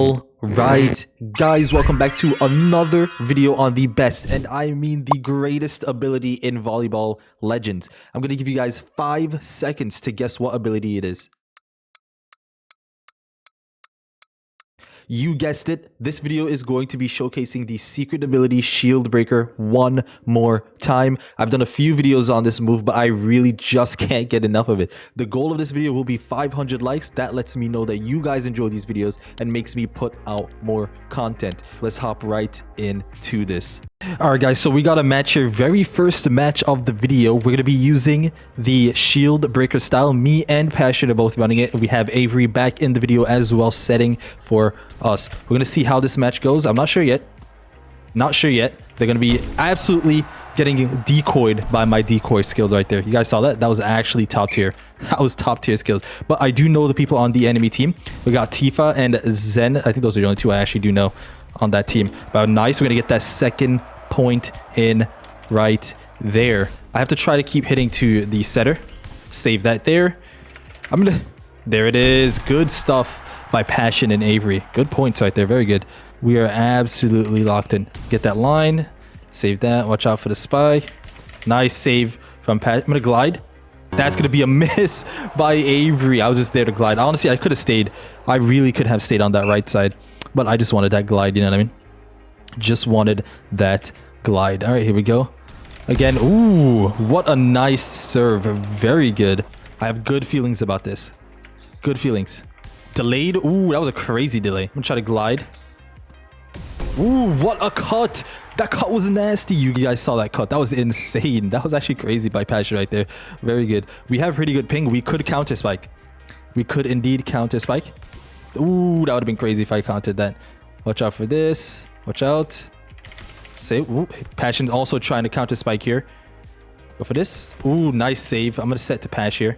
All right, guys, welcome back to another video on the best, and I mean the greatest ability in Volleyball Legends. I'm going to give you guys 5 seconds to guess what ability it is. You guessed it, this video is going to be showcasing the secret ability Shield Breaker one more time. I've done a few videos on this move, but I really just can't get enough of it. The goal of this video will be 500 likes. That lets me know that you guys enjoy these videos and makes me put out more content. Let's hop right into this. Alright guys, so we got a match here. Very first match of the video. We're going to be using the Shield Breaker style. Me and Passion are both running it. We have Avery back in the video as well, setting for us. We're going to see how this match goes. I'm not sure yet. Not sure yet. They're going to be absolutely getting decoyed by my decoy skills right there. You guys saw that? That was actually top tier. That was top tier skills. But I do know the people on the enemy team. We got Tifa and Zen. I think those are the only two I actually do know on that team. But nice. We're going to get that second point in right there. I have to try to keep hitting to the setter. Save that there. There it is. Good stuff by Passion and Avery. Good points right there. Very good. We are absolutely locked in. Get that line. Save that. Watch out for the spike. Nice save from Passion. I'm gonna glide. That's gonna be a miss by Avery. I was just there to glide. Honestly, I could have stayed. I really could have stayed on that right side, but I just wanted that glide. You know what I mean? Just wanted that glide. All right, here we go. Again, ooh, what a nice serve. Very good. I have good feelings about this. Good feelings. Delayed. Ooh, that was a crazy delay. I'm gonna try to glide. Ooh, what a cut. That cut was nasty. You guys saw that cut. That was insane. That was actually crazy by Passion right there. Very good. We have pretty good ping. We could counter spike. We could indeed counter spike. Ooh, that would have been crazy if I countered that. Watch out for this. Watch out. Save. Ooh, Passion's also trying to counter spike here. Go for this. Ooh, nice save. I'm gonna set to Pash here.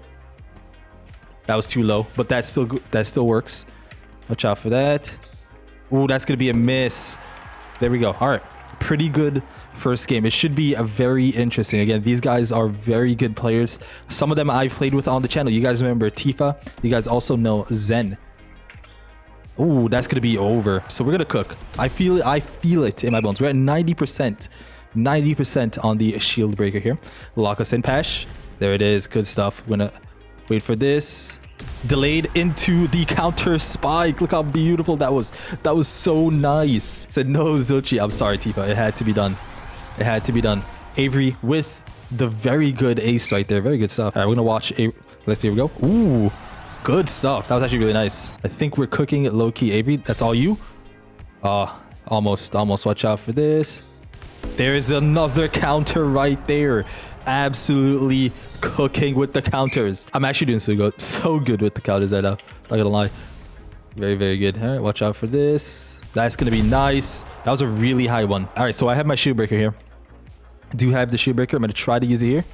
That was too low, but that's still good. That still works. Watch out for that. Ooh, that's gonna be a miss. There we go. All right, pretty good first game. It should be a very interesting. Again, these guys are very good players. Some of them I've played with on the channel. You guys remember Tifa. You guys also know Zen. Ooh, that's gonna be over. So we're gonna cook. I feel it. I feel it in my bones. We're at 90%. 90% on the Shield Breaker here. Lock us in, Pash. There it is. Good stuff. We're gonna wait for this. Delayed into the counter spike. Look how beautiful that was. That was so nice. Said no, Zilchi. I'm sorry, Tifa. It had to be done. It had to be done. Avery with the very good ace right there. Very good stuff. All right, we're gonna watch. Let's see. Here we go. Ooh. Good stuff. That was actually really nice. I think we're cooking it low-key, Avery. That's all you? Almost. Watch out for this. There's another counter right there. Absolutely cooking with the counters. I'm actually doing so good with the counters right now. Not gonna lie. Very, very good. All right, watch out for this. That's gonna be nice. That was a really high one. All right, so I have my Shield Breaker here. I do have the Shield Breaker. I'm gonna try to use it here.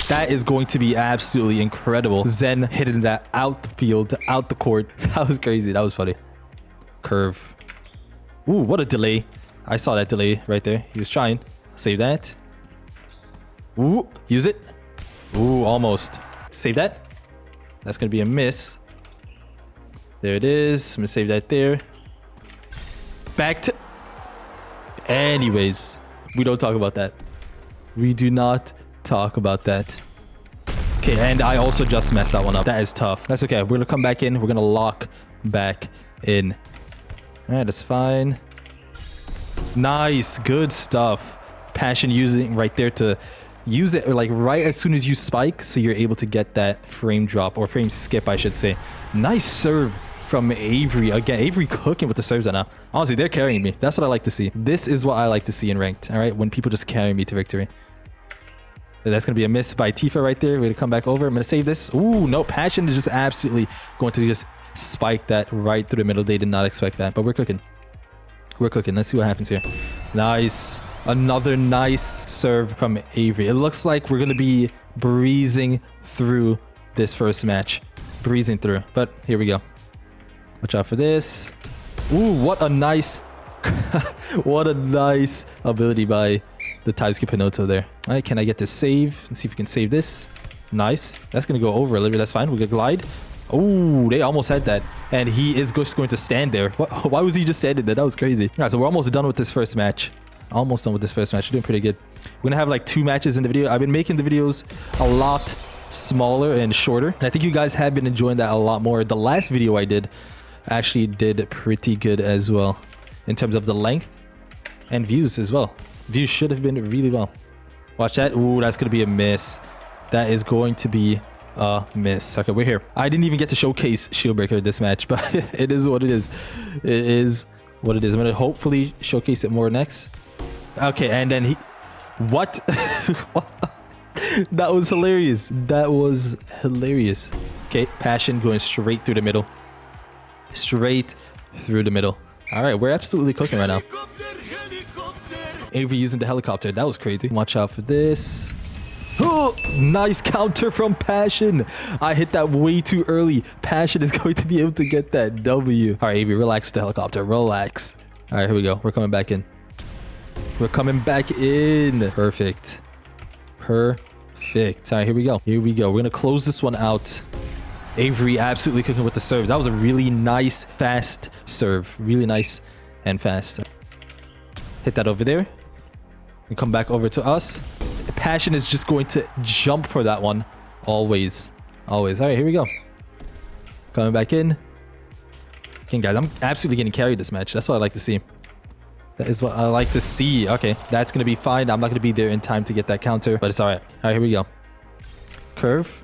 That is going to be absolutely incredible. Zen hitting that out the field, out the court. That was crazy. That was funny. Curve. Ooh, what a delay. I saw that delay right there. He was trying. Save that. Ooh, use it. Ooh, almost. Save that. That's going to be a miss. There it is. I'm going to save that there. Back to... Anyways, we don't talk about that. We do not talk about that. Okay, and I also just messed that one up. That is tough. That's okay. We're gonna come back in. We're gonna lock back in. All right, that's fine. Nice, good stuff. Passion using right there to use it like right as soon as you spike, so you're able to get that frame drop or frame skip, I should say. Nice serve from Avery. Again, Avery cooking with the serves right now. Honestly, they're carrying me. That's what I like to see. This is what I like to see in ranked. All right, when people just carry me to victory. That's going to be a miss by Tifa right there. We're going to come back over. I'm going to save this. Ooh, no. Passion is just absolutely going to just spike that right through the middle. They did not expect that, but we're cooking. We're cooking. Let's see what happens here. Nice. Another nice serve from Avery. It looks like we're going to be breezing through this first match. Breezing through. But here we go. Watch out for this. Ooh, what a nice... what a nice ability by... the time skip Hinoto there. All right, can I get this save? Let's see if we can save this. Nice. That's going to go over a little bit. That's fine. We can glide. Oh, they almost had that. And he is just going to stand there. Why was he just standing there? That was crazy. All right, so we're almost done with this first match. Almost done with this first match. We're doing pretty good. We're gonna have like 2 matches in the video. I've been making the videos a lot smaller and shorter, and I think you guys have been enjoying that a lot more. The last video I did actually did pretty good as well in terms of the length and views as well. Views should have been really well. Watch that. Ooh, that's gonna be a miss. That is going to be a miss. Okay, we're here. I didn't even get to showcase Shieldbreaker this match, but it is what it is. It is what it is. I'm gonna hopefully showcase it more next. Okay, and then he... What? That was hilarious. That was hilarious. Okay, Passion going straight through the middle. Straight through the middle. All right, we're absolutely cooking right now. Avery using the helicopter. That was crazy. Watch out for this. Oh, nice counter from Passion. I hit that way too early. Passion is going to be able to get that W. All right, Avery, relax with the helicopter. Relax. All right, here we go. We're coming back in. We're coming back in. Perfect. Perfect. All right, here we go. Here we go. We're going to close this one out. Avery absolutely cooking with the serve. That was a really nice, fast serve. Really nice and fast. Hit that over there. And come back over to us. Passion is just going to jump for that one. Always. Always. All right, here we go. Coming back in. Okay, guys, I'm absolutely getting carried this match. That's what I like to see. That is what I like to see. Okay, that's going to be fine. I'm not going to be there in time to get that counter, but it's all right. All right, here we go. Curve.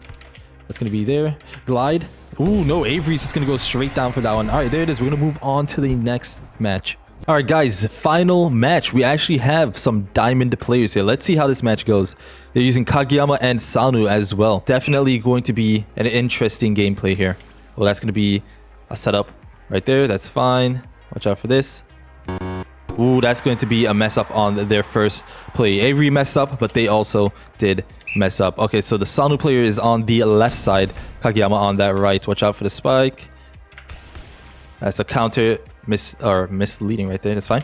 That's going to be there. Glide. Ooh, no, Avery's just going to go straight down for that one. All right, there it is. We're going to move on to the next match. All right, guys, final match. We actually have some diamond players here. Let's see how this match goes. They're using Kageyama and Sanu as well. Definitely going to be an interesting gameplay here. Well, that's going to be a setup right there. That's fine. Watch out for this. Ooh, that's going to be a mess up on their first play. Avery messed up, but they also did mess up. Okay, so the Sanu player is on the left side. Kageyama on that right. Watch out for the spike. That's a counter misleading right there. That's fine.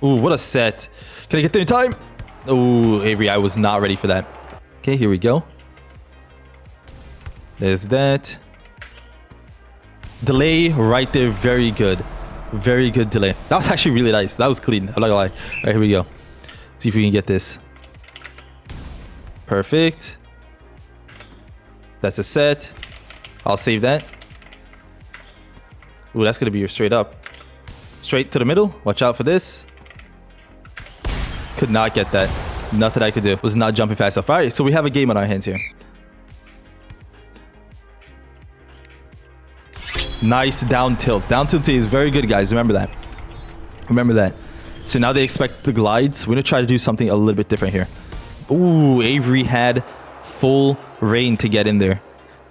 Ooh, what a set. Can I get there in time? Ooh, Avery, I was not ready for that. Okay, here we go. There's that. Delay right there. Very good. Very good delay. That was actually really nice. That was clean. I'm not gonna lie. All right, here we go. See if we can get this. Perfect. That's a set. I'll save that. Ooh, that's gonna be your straight up. Straight to the middle. Watch out for this. Could not get that. Nothing I could do. Was not jumping fast enough. All right, so we have a game on our hands here. Nice down tilt. Down tilt is very good, guys. Remember that. Remember that. So now they expect the glides. We're going to try to do something a little bit different here. Ooh, Avery had full reign to get in there.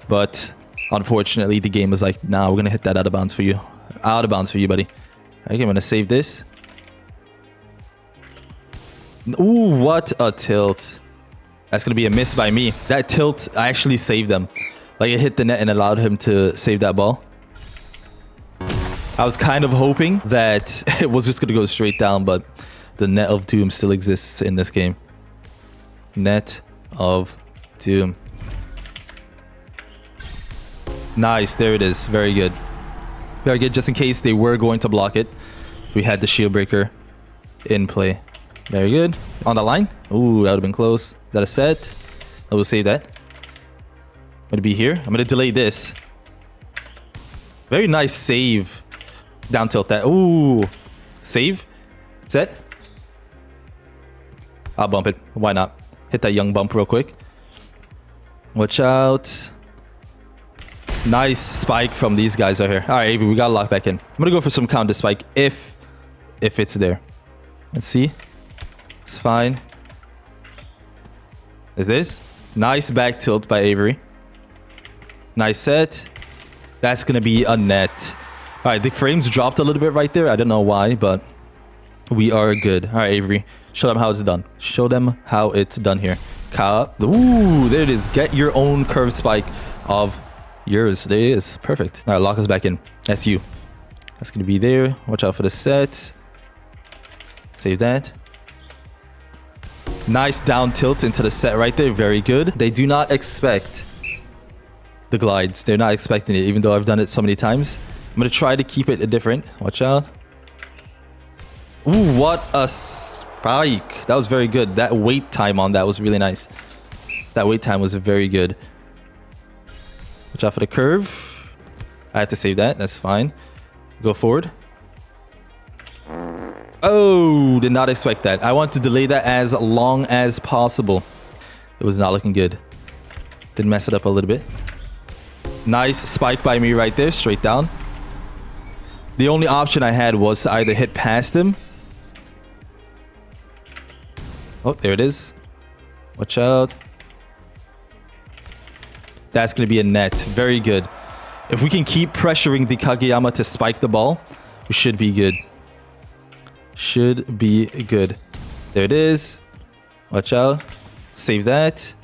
But unfortunately, the game was like, nah, we're going to hit that out of bounds for you. Out of bounds for you, buddy. Okay, I'm going to save this. Ooh, what a tilt. That's going to be a miss by me. That tilt actually saved them. Like, it hit the net and allowed him to save that ball. I was kind of hoping that it was just going to go straight down, but the net of doom still exists in this game. Net of doom. Nice, there it is. Very good. Very good. Just in case they were going to block it, we had the shield breaker in play. Very good. On the line. Ooh, that would have been close. Is that a set? I will save that. I'm going to be here. I'm going to delay this. Very nice save. Down tilt that. Ooh. Save. Set. I'll bump it. Why not? Hit that young bump real quick. Watch out. Nice spike from these guys right here. All right, Avery, we got to lock back in. I'm going to go for some counter spike if it's there. Let's see. It's fine. Is this? Nice back tilt by Avery. Nice set. That's going to be a net. All right, the frames dropped a little bit right there. I don't know why, but we are good. All right, Avery. Show them how it's done. Show them how it's done here. Ooh, there it is. Get your own curve spike of yours. There it is. Perfect. All right, lock us back in. That's you. That's going to be there. Watch out for the set. Save that. Nice down tilt into the set right there. Very good. They do not expect the glides. They're not expecting it, even though I've done it so many times. I'm going to try to keep it different. Watch out. Ooh, what a spike. That was very good. That wait time on that was really nice. That wait time was very good. Watch out for the curve. I had to save that. That's fine. Go forward. Oh, did not expect that. I want to delay that as long as possible. It was not looking good. Did mess it up a little bit. Nice spike by me right there. Straight down. The only option I had was to either hit past him. Oh, there it is. Watch out. That's going to be a net. Very good. If we can keep pressuring the Kageyama to spike the ball, we should be good. Should be good. There it is. Watch out. Save that.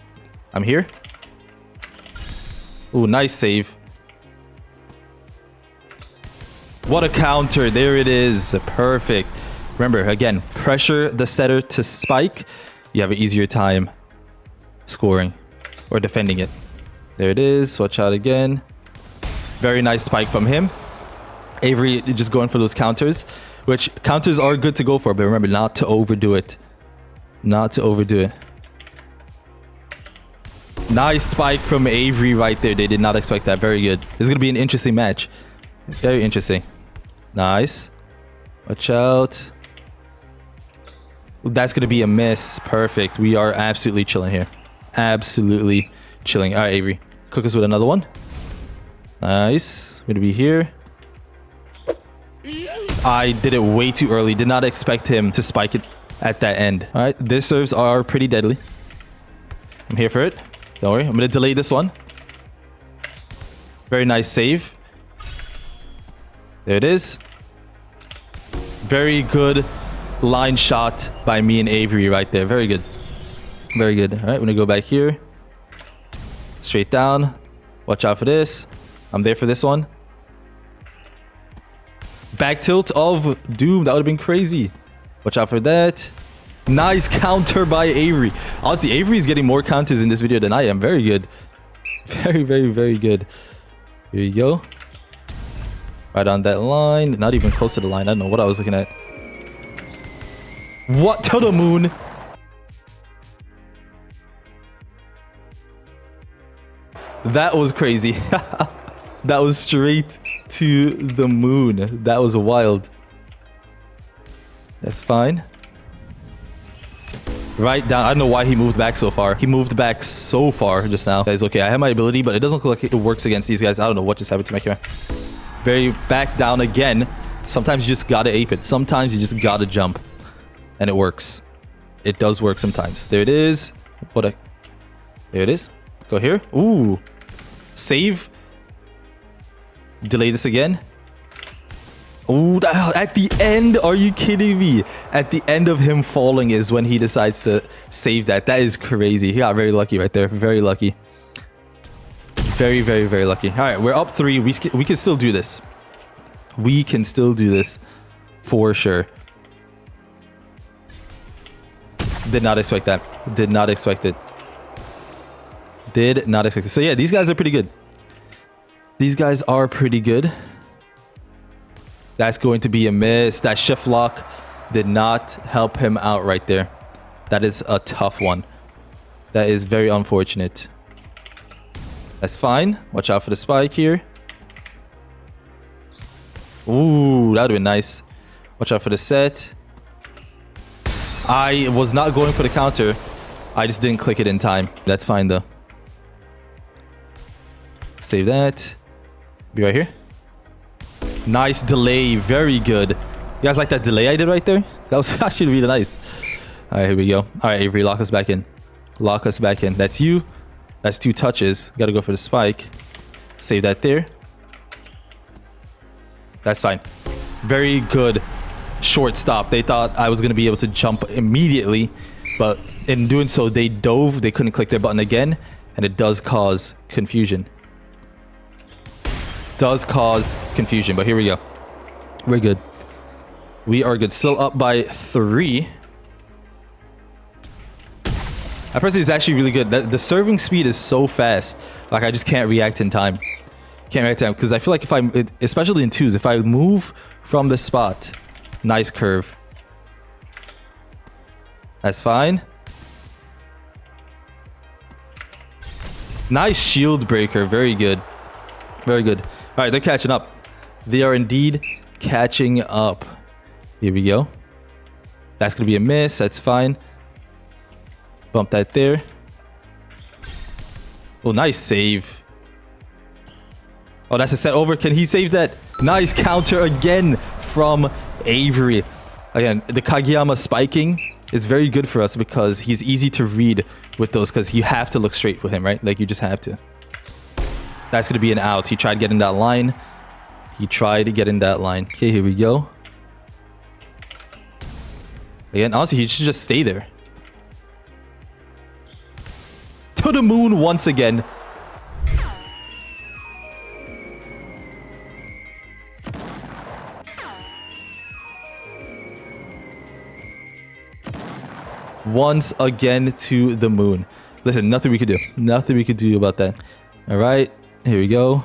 I'm here. Ooh, nice save. What a counter. There it is. Perfect. Remember, again, pressure the setter to spike. You have an easier time scoring or defending it. There it is. Watch out again. Very nice spike from him. Avery just going for those counters, which counters are good to go for, but remember not to overdo it. Not to overdo it. Nice spike from Avery right there. They did not expect that. Very good. This is going to be an interesting match. Very interesting. Nice. Watch out. That's going to be a miss. Perfect. We are absolutely chilling here. Absolutely chilling. All right, Avery. Cook us with another one. Nice. Going to be here. I did it way too early. Did not expect him to spike it at that end. All right. Their serves are pretty deadly. I'm here for it. Don't worry. I'm going to delay this one. Very nice save. There it is. Very good line shot by me and Avery right there. Very good. Very good. All right. I'm going to go back here. Straight down. Watch out for this. I'm there for this one. Back tilt of doom. That would have been crazy. Watch out for that. Nice counter by Avery. Honestly, Avery is getting more counters in this video than I am. Very good. Very, very, very good. Here you go. Right on that line. Not even close to the line. I don't know what I was looking at. What to the moon? That was crazy. That was straight to the moon. That was wild. That's fine. Right down. I don't know why he moved back so far. He moved back so far just now. Guys, okay, I have my ability, but it doesn't look like it works against these guys. I don't know what just happened to my camera. Very back down again. Sometimes you just gotta ape it. Sometimes you just gotta jump. And it works. It does work sometimes. There it is. There it is. Go here. Ooh. Save. Delay this again. Oh, at the end, are you kidding me? At the end of him falling is when he decides to save that. That is crazy. He got very lucky right there. Very lucky. Very, very, very lucky. All right, we're up 3. We can still do this. We can still do this for sure. Did not expect that. Did not expect it. Did not expect it. So yeah, these guys are pretty good. These guys are pretty good. That's going to be a miss. That shift lock did not help him out right there. That is a tough one. That is very unfortunate. That's fine. Watch out for the spike here. Ooh, that would have been nice. Watch out for the set. I was not going for the counter. I just didn't click it in time. That's fine though. Save that. Be right here. Nice delay. Very good. You guys like that delay I did right there? That was actually really nice. All right, here we go. All right, Avery, lock us back in. Lock us back in. That's you. That's 2 touches. Got to go for the spike. Save that there. That's fine. Very good short stop. They thought I was going to be able to jump immediately, but in doing so, they dove. They couldn't click their button again, and it does cause confusion. Does cause confusion, but here we go. We're good. We are good. Still up by 3. That person is actually really good. The serving speed is so fast. Like, I just can't react in time. Can't react in time. Because I feel like if especially in twos, if I move from the spot, nice curve. That's fine. Nice shield breaker. Very good. Very good. All right, they're catching up. They are indeed catching up. Here we go. That's going to be a miss. That's fine. Bump that there. Oh, nice save. Oh, that's a set over. Can he save that? Nice counter again from Avery. Again, the Kageyama spiking is very good for us because he's easy to read with those because you have to look straight with him, right? Like, you just have to. That's going to be an out. He tried getting that line. He tried to get in that line. Okay, here we go. Again, honestly, he should just stay there. To the moon once again. Once again to the moon. Listen, nothing we could do. Nothing we could do about that. All right, here we go.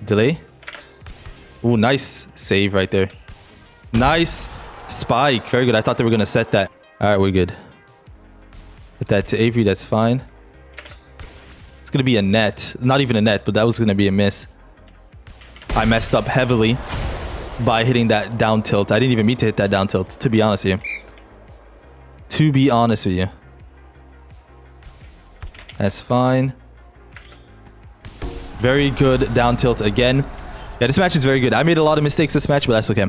Delay. Oh, nice save right there. Nice spike. Very good. I thought they were going to set that. All right, we're good. Put that to Avery. That's fine. It's going to be a net. Not even a net, but that was going to be a miss. I messed up heavily by hitting that down tilt. I didn't even mean to hit that down tilt, to be honest with you. To be honest with you. That's fine. Very good down tilt again. Yeah, this match is very good. I made a lot of mistakes this match, but that's okay.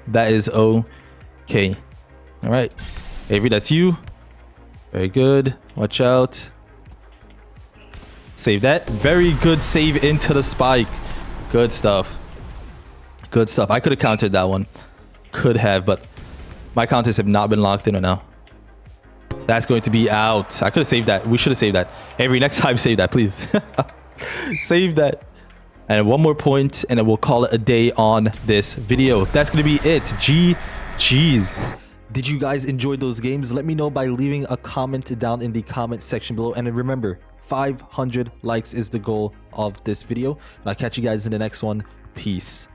That is okay. All right. Avery, that's you. Very good. Watch out. Save that. Very good save into the spike. Good stuff. Good stuff. I could have countered that one. Could have, but my counters have not been locked in right now. That's going to be out. I could have saved that. We should have saved that. Avery, next time, save that, please. Save that. And one more point, and then we'll call it a day on this video. That's going to be it. GG's. Did you guys enjoy those games? Let me know by leaving a comment down in the comment section below. And remember, 500 likes is the goal of this video. And I'll catch you guys in the next one. Peace.